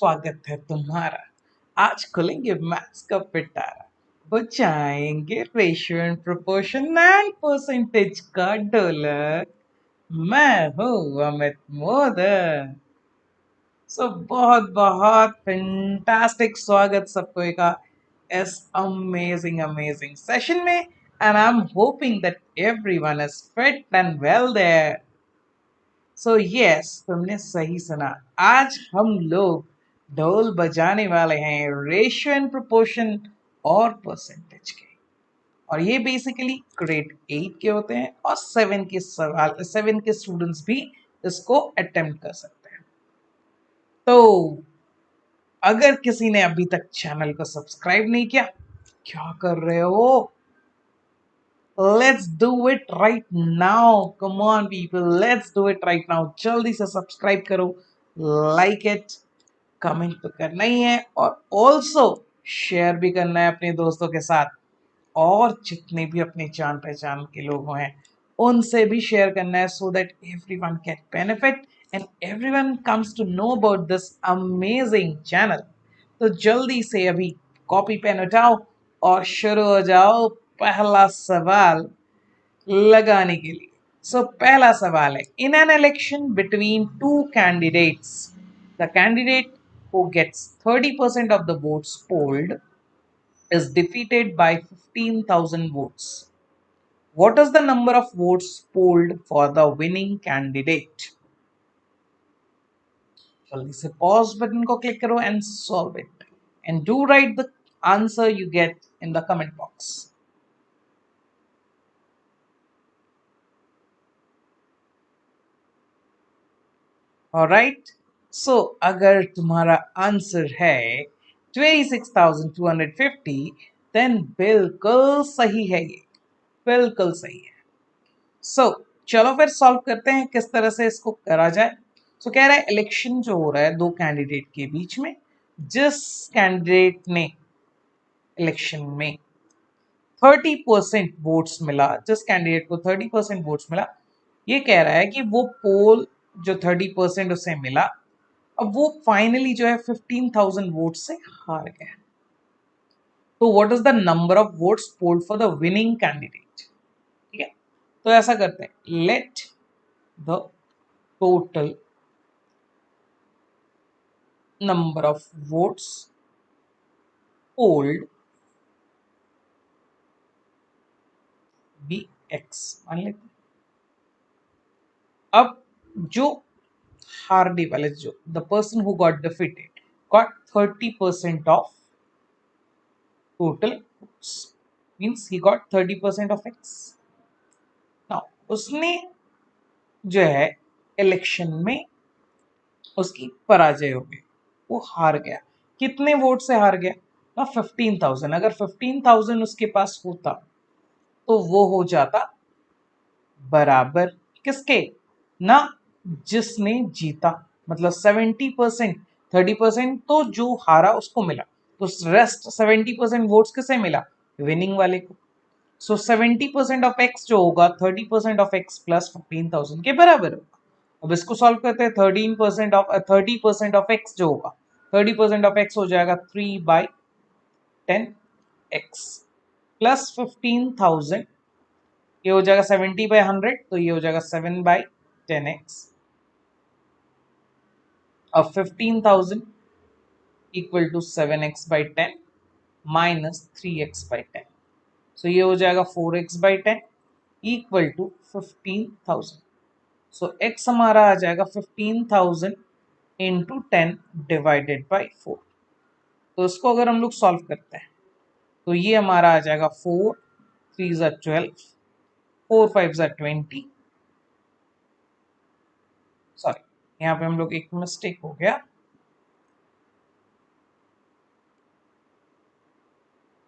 स्वागत है तुम्हारा। आज खोलेंगे मैथ्स का पिटारा, बचाएंगे ratio and proportion and percentage का ढोलक। मैं हूँ अमित मोदक। बहुत बहुत फैंटास्टिक स्वागत सबको का इस अमेजिंग अमेजिंग सेशन में, and I am hoping that everyone is fit and well there. Yes, तुमने सही सुना। आज हम लोग ढोल बजाने वाले हैं रेशियो एंड प्रोपोर्शन और परसेंटेज के। और ये बेसिकली ग्रेड 8 के होते हैं और 7 के सवाल 7 के स्टूडेंट्स भी इसको अटेम्प्ट कर सकते हैं। तो अगर किसी ने अभी तक चैनल को सब्सक्राइब नहीं किया, क्या कर रहे हो? Let's do it right now. Come on, people. Let's do it right now. जल्दी से सब्सक्राइब करो, लाइक इट, कमेंट तो करना ही है और ऑल्सो शेयर भी करना है अपने दोस्तों के साथ। और जितने भी अपने जान पहचान के लोग हैं उनसे भी शेयर करना है, so that everyone can benefit and everyone comes to know about this amazing channel. तो जल्दी से अभी कॉपी पेन उठाओ और शुरू हो जाओ पहला सवाल लगाने के लिए। पहला सवाल है, in an election between two candidates the candidate who gets 30% of the votes polled is defeated by 15,000 votes. What is the number of votes polled for the winning candidate? जल्दी से pause button को click करो and solve it. And do write the answer you get in the comment box. Alright? अगर तुम्हारा answer है 26,250, then बिल्कुल सही है ये, बिल्कुल सही है। चलो फिर सॉल्व करते हैं किस तरह से इसको करा जाए। कह रहा है इलेक्शन जो हो रहा है दो कैंडिडेट के बीच में, जिस कैंडिडेट ने इलेक्शन में 30% वोट्स मिला, जिस कैंडिडेट को 30% वोट्स मिला, ये कह रहा है कि वो पोल जो 30% उसे मिला, अब वो फाइनली जो है 15,000 वोट से हार गया। तो what is the number of votes polled for the winning candidate? ठीक है, तो ऐसा करते हैं, let the total number of votes polled be x मान लेते हैं। अब जो हारने वाले, जो the person who got defeated got 30% of total votes, means he got 30% of x. now उसने जो है इलेक्शन में उसकी पराजय हो गई, वो हार गया। कितने वोट से हार गया? ना 15,000। अगर 15,000 उसके पास होता तो वो हो जाता बराबर किसके? ना जिसने जीता, मतलब 70%। 30% तो जो हारा उसको मिला, तो रेस्ट 70% वोट्स किसे मिला? विनिंग वाले को। 70% ऑफ एक्स जो होगा 30% ऑफ एक्स प्लस 15,000 के बराबर होगा। अब इसको सॉल्व करते हैं। 30% ऑफ एक्स जो होगा, 30% ऑफ एक्स हो जाएगा 3/10 एक्स प्लस 15,000, ये हो जाएगा 70/100, तो ये हो जाएगा 7/10 एक्स। अब 15,000 equal to 7x/10 minus 3x/10, ये हो जाएगा 4x/10 इक्वल टू 15,000। x हमारा आ जाएगा 15,000 इंटू 10 डिवाइडेड बाई 4। तो इसको अगर हम लोग सॉल्व करते हैं तो ये हमारा आ जाएगा 4 3 ज़ा 12, 4 5 ज़ा 20। सॉरी, यहाँ पे हम लोग एक मिस्टेक हो गया,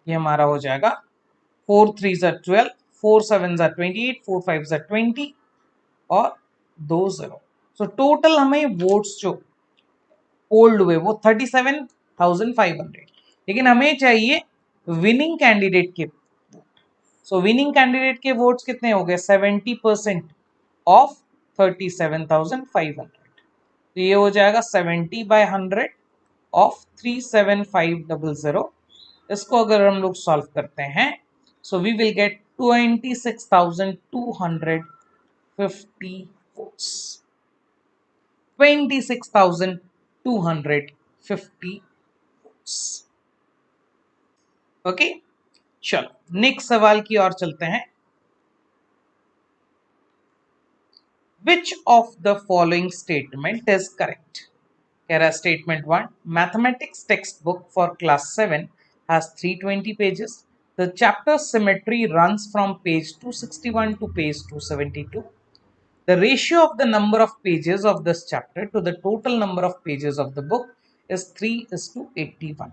ये हमारा हो जाएगा 4 3 ज़ा 12, 4 7 ज़ा 28, 4 5 ज़ा 20 और 2 0। टोटल हमें वोट्स जो पोल्ड हुए वो 37,500, लेकिन हमें चाहिए विनिंग कैंडिडेट के। विनिंग कैंडिडेट के वोट्स कितने हो गए? 70% ऑफ 37,500, तो ये हो जाएगा 70/100 ऑफ 37500, इसको अगर हम लोग सॉल्व करते हैं so we will get 26,250 volts. 26,250 volts. Okay, चलो नेक्स्ट सवाल की ओर चलते हैं. Which of the following statement is correct? कह रहा है statement 1, mathematics textbook for class 7 has 320 pages. The chapter symmetry runs from page 261 to page 272. The ratio of the number of pages of this chapter to the total number of pages of the book is 3:81.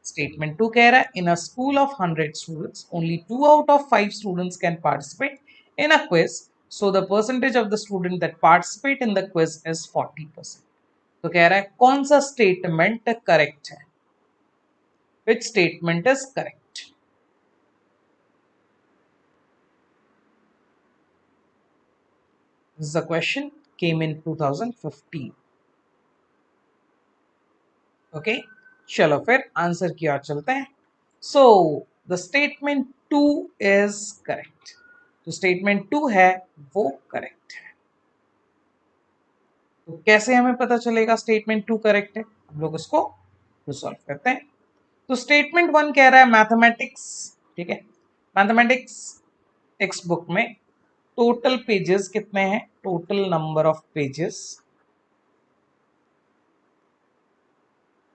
Statement 2 कह रहा है in a school of 100 students, only 2 out of 5 students can participate in a quiz. So the percentage of the student that participate in the quiz is 40%. तो कह रहा है कौन सा statement correct है? Which statement is correct? This is a question came in 2015. Okay, चलो फिर answer की ओर चलते हैं. So the statement 2 is correct. तो स्टेटमेंट 2 है वो करेक्ट है. तो कैसे हमें पता चलेगा स्टेटमेंट 2 करेक्ट है? हम लोग इसको रिजॉल्व करते हैं. तो स्टेटमेंट 1 कह रहा है मैथमेटिक्स, ठीक है, मैथमेटिक्स टेक्स्ट बुक में टोटल पेजेस कितने हैं? टोटल नंबर ऑफ पेजेस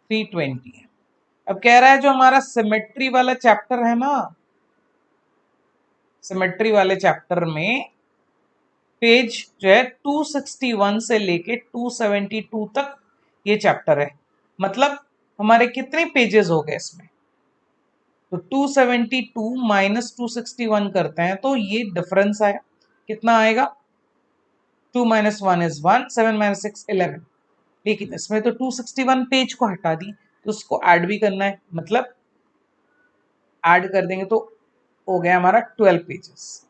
320 है. अब कह रहा है जो हमारा सिमेट्री वाला चैप्टर है ना, सिमेट्री वाले चैप्टर में पेज जो है 261 से लेके 272 तक ये चैप्टर है. मतलब हमारे कितने पेजेस हो गए इसमें? तो 272 माइनस 261 करते हैं तो ये डिफरेंस आएगा. कितना आएगा? 2 माइनस 1 इज 1, 7 माइनस 6 11. लेकिन इसमें तो 261 पेज को हटा दी, तो उसको ऐड भी करना है. मतलब ऐड कर देंगे तो हो गया हमारा 12 पेजेस.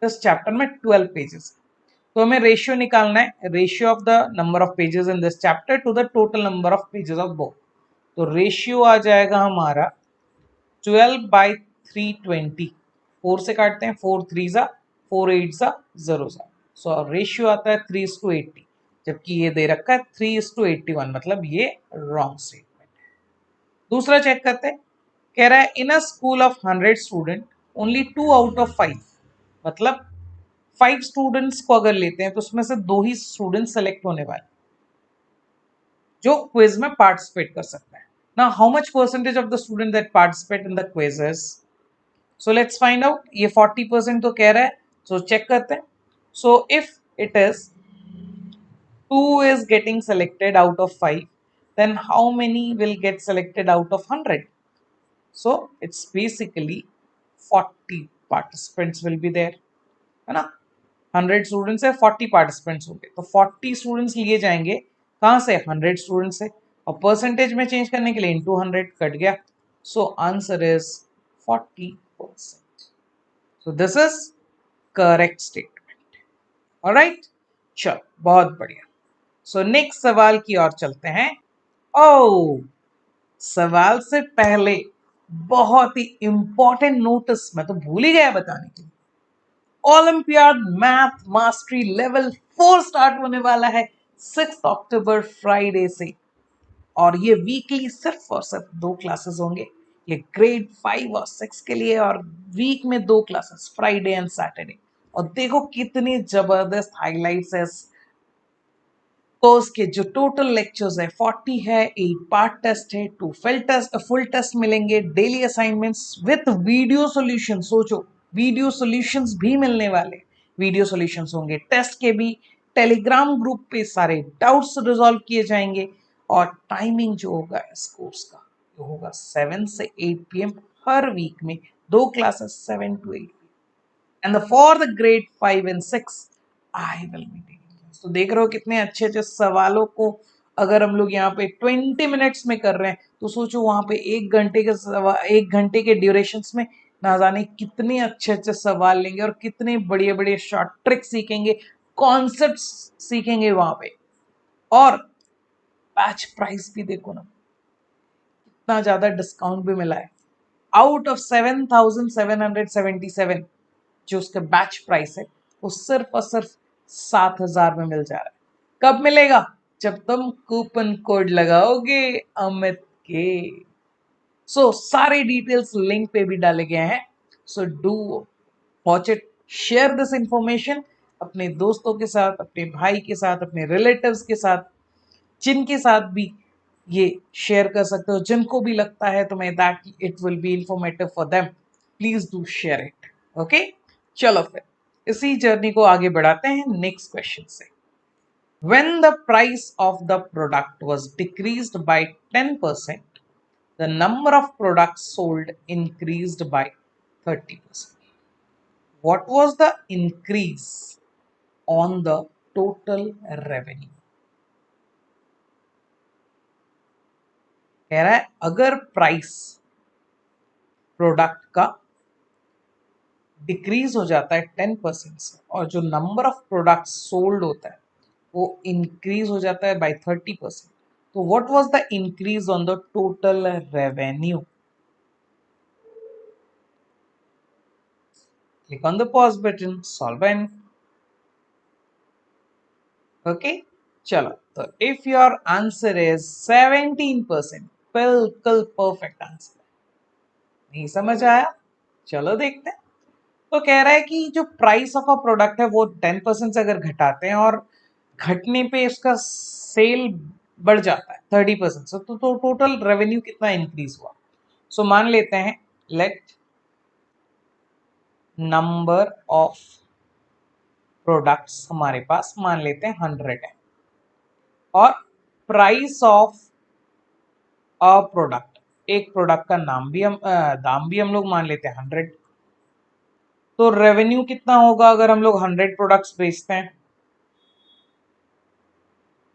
इस चैप्टर में 12 पेजेस. तो हमें रेशियो निकालना है, ratio of the number of pages in this chapter two the total number of pages of book. तो रेशियो आ जाएगा हमारा 12 बाई 320. 4 से काटते हैं, 4 3 ज़ा 4 8 ज़ा 0 ज़ा. सो रेशियो आता है 3:80, जबकि ये दे रखा है 3:81. मतलब ये रॉन्ग स्टेटमेंट है. दूसरा चेक करते हैं. कह रहा है in a school of 100 student only 2 out of 5. मतलब 5 स्टूडेंट्स को अगर लेते हैं तो उसमें से 2 ही स्टूडेंट सेलेक्ट होने वाले जो क्विज में पार्टिसिपेट कर सकते हैं. Now how much percentage of the student that participate in the quiz is? So let's find out. ये 40% तो कह रहा है, सो चेक करते हैं. So if it is 2 is getting selected out of 5, then how many will get selected out of 100? So it's basically 40 participants will be there, है ना. 100 students है, 40 पार्टिसिपेंट्स होंगे, तो 40 स्टूडेंट्स लिए जाएंगे कहाँ से? 100 स्टूडेंट्स से. और परसेंटेज में चेंज करने के लिए इनटू 100 कट गया. So answer is 40%. So this is correct statement. Alright, चलो बहुत बढ़िया. सो नेक्स्ट सवाल की ओर चलते हैं. ओ, सवाल से पहले बहुत ही इंपॉर्टेंट नोटिस मैं तो भूल ही गया बताने के लिए. Olympiad math mastery level 4 start होने वाला है 6 अक्टूबर फ्राइडे से. और ये वीकली सिर्फ और सिर्फ 2 क्लासेस होंगे. ये ग्रेड 5 और 6 के लिए, और वीक में 2 क्लासेस, फ्राइडे एंड सैटरडे. और देखो कितनी जबरदस्त हाइलाइट्स है कोर्स के. जो टोटल लेक्चर्स है 40 है, 8 पार्ट टेस्ट है, 2 फुल टेस्ट मिलेंगे, daily assignments with video solution. सोचो, वीडियो सॉल्यूशंस भी मिलने वाले. वीडियो सॉल्यूशंस होंगे टेस्ट के भी. टेलीग्राम ग्रुप पे सारे डाउट्स रिजॉल्व किए जाएंगे. और टाइमिंग जो होगा इस कोर्स का वो होगा 7 से 8 PM हर वीक में. 2 classes 7 to 8. And for the grade 5 and 6 I will be. तो देख रहे हो कितने अच्छे अच्छे सवालों को अगर हम लोग यहाँ पे 20 मिनट्स में कर रहे हैं, तो सोचो वहां पे 1 घंटे के ड्यूरेशन में ना जाने कितने अच्छे अच्छे सवाल लेंगे और कितने बढ़िया बढ़िया शॉर्ट ट्रिक सीखेंगे, कॉन्सेप्ट सीखेंगे वहां पे. और बैच प्राइस भी देखो ना, इतना ज्यादा डिस्काउंट भी मिला है। आउट ऑफ 7,777 जो उसका बैच प्राइस है वो सिर्फ और सिर्फ 7,000 में मिल जा रहा है। कब मिलेगा? जब तुम कूपन कोड लगाओगे अमित के। सो सारे डिटेल्स लिंक पे भी डाले गए हैं। So do watch it, share this information अपने दोस्तों के साथ, अपने भाई के साथ, अपने रिलेटिव्स के साथ, जिनके साथ भी ये शेयर कर सकते हो, जिनको भी लगता है तुम्हें that it will be informative for them, please do share it. Okay, चलो फिर इसी जर्नी को आगे बढ़ाते हैं नेक्स्ट क्वेश्चन से। When the price of the product was decreased by 10%, the number of products sold increased by 30%. What was the increase on the total revenue? कह रहा है अगर प्राइस प्रोडक्ट का डिक्रीज हो जाता है 10% से और जो नंबर ऑफ प्रोडक्ट सोल्ड होता है वो इंक्रीज हो जाता है बाय 30%, तो what was the increase on the total revenue? Click on the pause button, solve and okay, चलो तो if your answer is 17%, बिल्कुल परफेक्ट आंसर। नहीं समझ आया? चलो देखते हैं। तो कह रहा है कि जो प्राइस ऑफ अ प्रोडक्ट है वो 10% से अगर घटाते हैं और घटने पे इसका सेल बढ़ जाता है 30% से, तो टोटल रेवेन्यू कितना इंक्रीज हुआ? सो मान लेते हैं लेट नंबर ऑफ प्रोडक्ट्स हमारे पास मान लेते हैं 100 है और प्राइस ऑफ अ प्रोडक्ट, एक प्रोडक्ट का दाम भी हम लोग मान लेते हैं 100, तो रेवेन्यू कितना होगा अगर हम लोग 100 प्रोडक्ट्स बेचते हैं?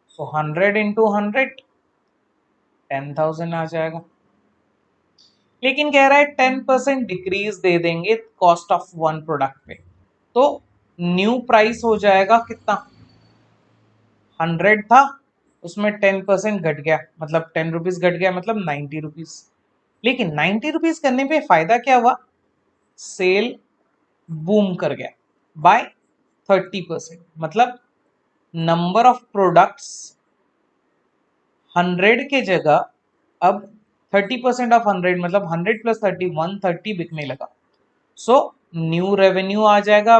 सो 100 इंटू 100 10,000 आ जाएगा। लेकिन कह रहा है 10% डिक्रीज दे देंगे कॉस्ट ऑफ वन प्रोडक्ट पे, तो न्यू प्राइस हो जाएगा कितना? 100 था, उसमें 10% घट गया, मतलब 10 रुपीज घट गया, मतलब 90 रुपीज। लेकिन 90 रुपीज करने पे फायदा क्या हुआ? सेल बूम कर गया बाय 30%, मतलब नंबर ऑफ प्रोडक्ट्स 100 के जगह अब 30% ऑफ 100 मतलब 100 प्लस 30 130 बिकने लगा। सो न्यू रेवेन्यू आ जाएगा,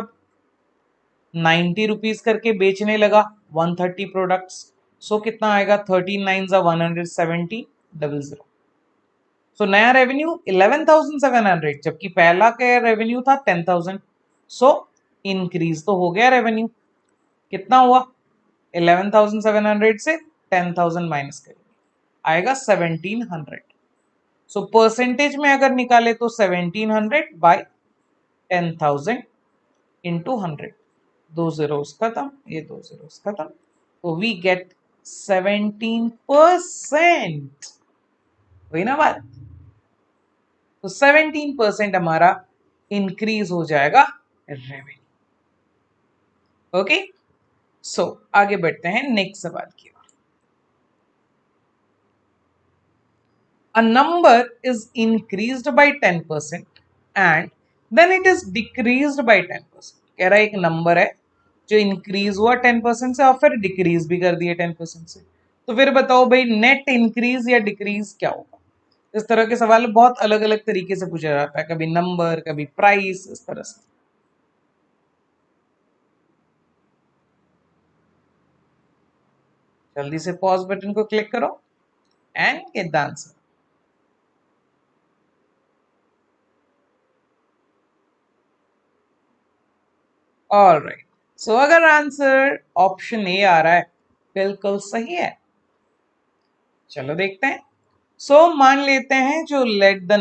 90 रुपीज करके बेचने लगा 130 प्रोडक्ट्स। सो कितना आएगा? 13 9 170 00। सो नया रेवेन्यू 11,700, जबकि पहला का रेवेन्यू था 10,000। सो इंक्रीज तो हो गया रेवेन्यू, कितना हुआ? 11,700 से 10,000 माइनस करेंगे, आएगा 1,700। सो परसेंटेज में अगर निकाले तो 1,700 बाय 10,000 इंटू 100, दो जीरोस खत्म, ये दो जीरोस खत्म, तो वी गेट 17%। वही ना बात? तो 17% हमारा इंक्रीज हो जाएगा रेवेन्यू। ओके, सो आगे बढ़ते हैं नेक्स्ट सवाल की ओर। A number is increased by 10% and then it is decreased by 10%। कह रहा है एक नंबर है जो इंक्रीज हुआ 10% से और फिर डिक्रीज भी कर दिए 10% से, तो फिर बताओ भाई नेट इंक्रीज या डिक्रीज क्या होगा? इस तरह के सवाल बहुत अलग अलग तरीके से पूछा जाता है, कभी नंबर, कभी प्राइस, इस तरह से। जल्दी से पॉज बटन को क्लिक करो and get the answer. Alright, so अगर आंसर ऑप्शन ए आ रहा है बिल्कुल सही है। चलो देखते हैं। सो मान लेते हैं जो लेट द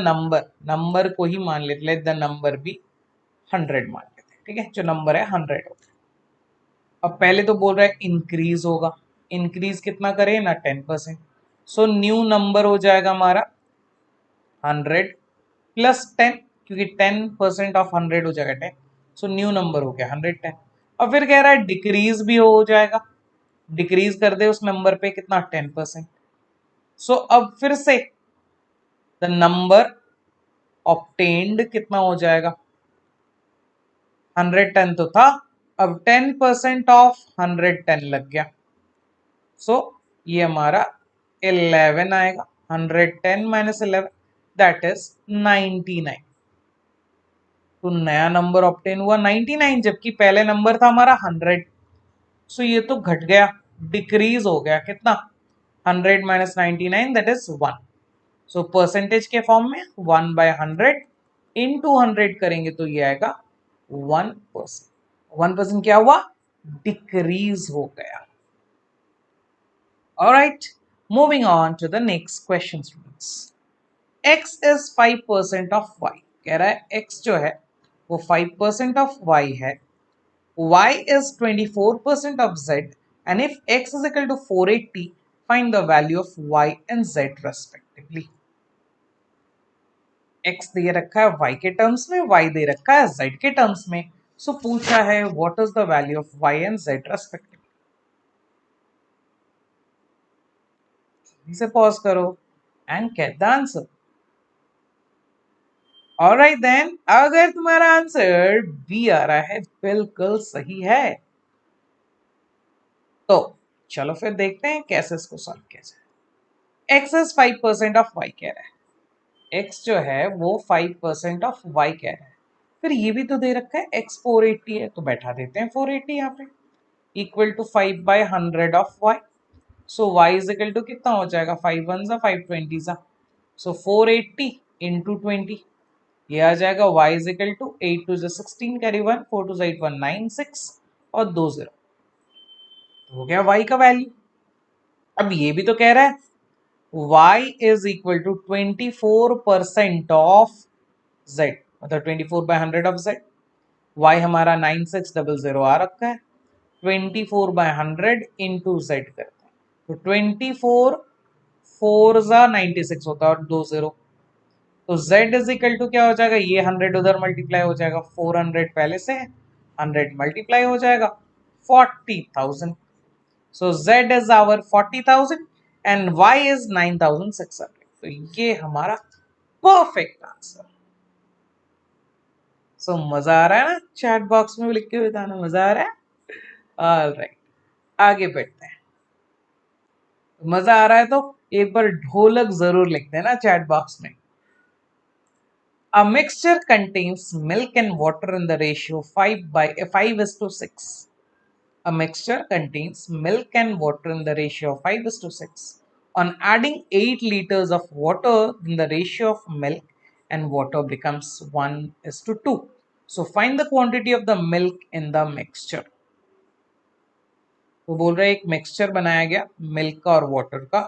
नंबर को ही मान लेते, लेट द नंबर भी 100 मान लेते हैं, ठीक है, जो नंबर है 100 होगा। अब पहले तो बोल रहा है इंक्रीज होगा, इंक्रीज कितना करे ना 10%। सो न्यू नंबर हो जाएगा हमारा 100 प्लस 10, क्योंकि 10% ऑफ 100 हो जाएगा 10। सो न्यू नंबर हो गया 110। और फिर कह रहा है डिक्रीज भी हो जाएगा, डिक्रीज कर दे उस नंबर पे कितना 10%। सो अब फिर से द नंबर ऑब्टेन्ड कितना हो जाएगा? 110 तो था, अब 10% ऑफ 110 लग गया, सो ये हमारा 11 आएगा। 110 माइनस 11 दैट इज 99। तो नया नंबर ऑब्टेन हुआ 99, जबकि पहले नंबर था हमारा 100। सो ये तो घट गया, डिक्रीज हो गया कितना? 100 minus 99 that is 1। So percentage के फॉर्म में 1/100 इंटू 100 करेंगे तो ये आएगा 1%। 1% क्या हुआ? डिक्रीज हो गया। Alright, moving on to the next question students. x is 5% of y। कह रहा है x जो है वो 5% of y है, y is 24% of z, and if x is equal to 480, find the value of y and z respectively। x दे रखा है y के टर्म्स में, y दे रखा है z के टर्म्स में। सो पूछा है what is the value of y and z respectively. इसे पॉज करो and get the answer. Alright then, अगर तुम्हारा आंसर बी आ रहा है, बिल्कुल सही है, तो चलो फिर देखते हैं कैसे इसको सॉल्व किया जाए। x इज 5% ऑफ y कह रहा है, x जो है वो 5% ऑफ y कह रहा है। फिर ये भी तो दे रखा है x 480 है, तो बैठा देते हैं 480 यहाँ पे, equal to 5/100 of y। So y is equal to कितना हो जाएगा? 5 वन जा 5 20 जा, सो 480 इंटू 20, ये आ जाएगा y is equal to 8 two 16 carry 1, 4 two 8 1 9 6 और 2 0, तो हो गया y का वैल्यू। अब ये भी तो कह रहा है y is equal to 24% of z, मतलब 24/100 ऑफ z। y हमारा 9600 आ रखा है, 24/100 इंटू z करते हैं तो 24 4 जा 96 होता है और 2 0, तो z इज इक्वल टू क्या हो जाएगा? ये 100 उधर मल्टीप्लाई हो जाएगा, 400 पहले से है, 100 मल्टीप्लाई हो जाएगा 40,000। So z is our 40,000 and y is 9,600। तो ये हमारा परफेक्ट आंसर। सो मजा आ रहा है ना? चैट बॉक्स में भी लिख के बताना मजा आ रहा है। ऑलराइट, आगे बढ़ते हैं। मजा आ रहा है तो एक बार ढोलक जरूर लिख देना चैट बॉक्स में। A mixture contains milk and water in the ratio 5:6. A mixture contains milk and water in the ratio of 5:6. On adding 8 liters of water, then the ratio of milk and water becomes 1:2. So find the quantity of the milk in the mixture. तो बोल रहे हैं एक mixture बनाया गया milk का और water का,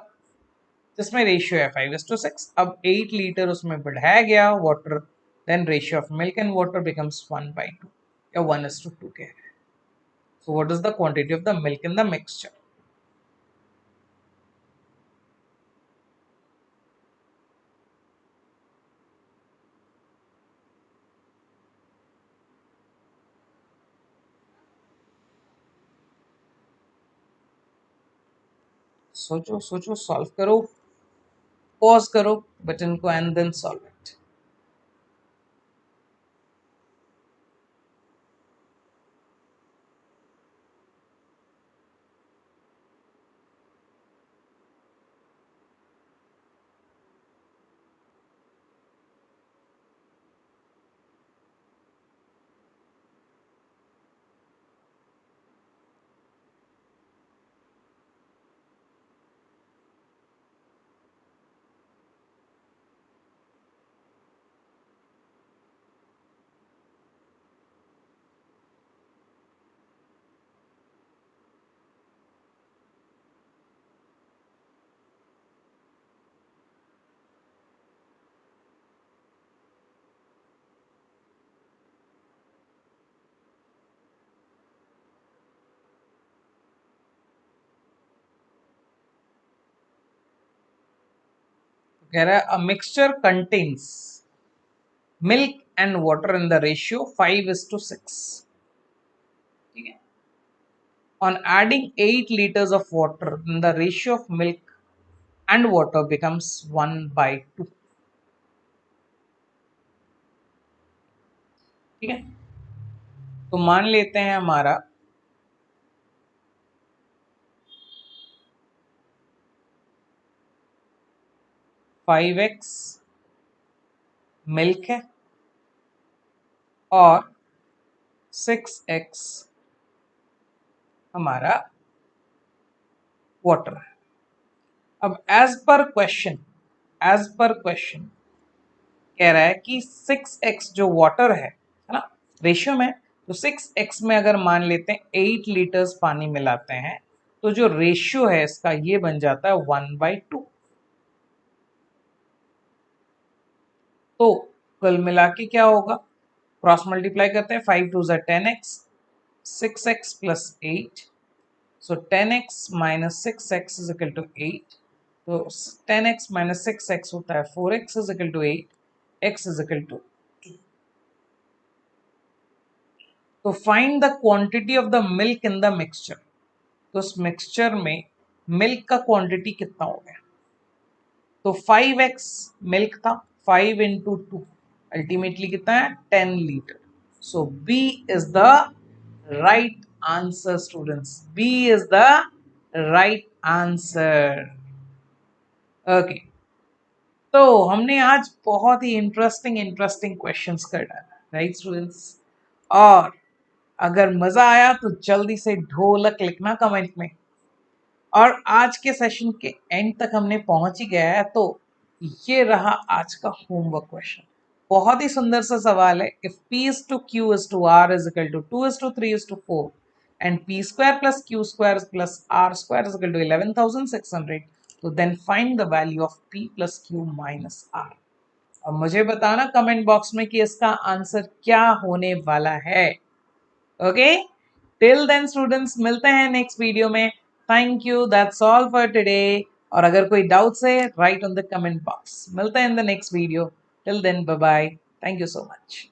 जिसमें रेशियो है 5:6। अब 8 लीटर उसमें बढ़ाया गया water, then ratio of milk and water becomes 1/2 या 1:2 कह रहे हैं। So what is the quantity of the milk in the mixture? सोचो सोचो, सॉल्व करो, पॉज करो बटन को एंड देन सॉल्व इट। कह रहा है a mixture contains milk and water in the ratio 5:6। ठीक है, on adding 8 liters of water, then the ratio of milk and water becomes 1/2. ठीक है, तो मान लेते हैं हमारा 5x मिल्क है और 6x हमारा वाटर है। अब एज पर क्वेश्चन कह रहा है कि 6x जो वाटर है ना, रेशियो में, तो 6x में अगर मान लेते हैं 8 लीटर्स पानी मिलाते हैं तो जो रेशियो है इसका ये बन जाता है 1/2। तो कुल मिला के क्या होगा, क्रॉस मल्टीप्लाई करते हैं, 5 2 10x, 6x plus 8, so 10x minus 6x is equal to 8, तो 10x minus 6x होता है 4x is equal to 8, x is equal to 2। तो find the quantity of the milk in the mixture, तो उस mixture में milk का quantity कितना हो गया, तो 5x मिल्क था, 5 इंटू 2 अल्टीमेटली कितना है 10 litre. So B is the right answer students, B is the right answer. Okay, तो हमने आज बहुत ही इंटरेस्टिंग क्वेश्चंस कर डाला, राइट स्टूडेंट्स। और अगर मजा आया तो जल्दी से ढोलक लिखना कमेंट में। और आज के सेशन के एंड तक हमने पहुंच ही गया है, तो ये रहा आज का होमवर्क क्वेश्चन। बहुत ही सुंदर सा सवाल है, if p is to q is to r is equal to 2 is to 3 is to 4 and p square plus q square plus r square is equal to 11,600, तो then find the value of p plus q minus r। अब मुझे बताना comment box में कि इसका answer क्या होने वाला है। ओके, टिल देन स्टूडेंट्स मिलते हैं नेक्स्ट वीडियो में। Thank you, that's all for today. और अगर कोई डाउट्स है write on the comment box. मिलते हैं in the next video. Till then bye bye, thank you so much.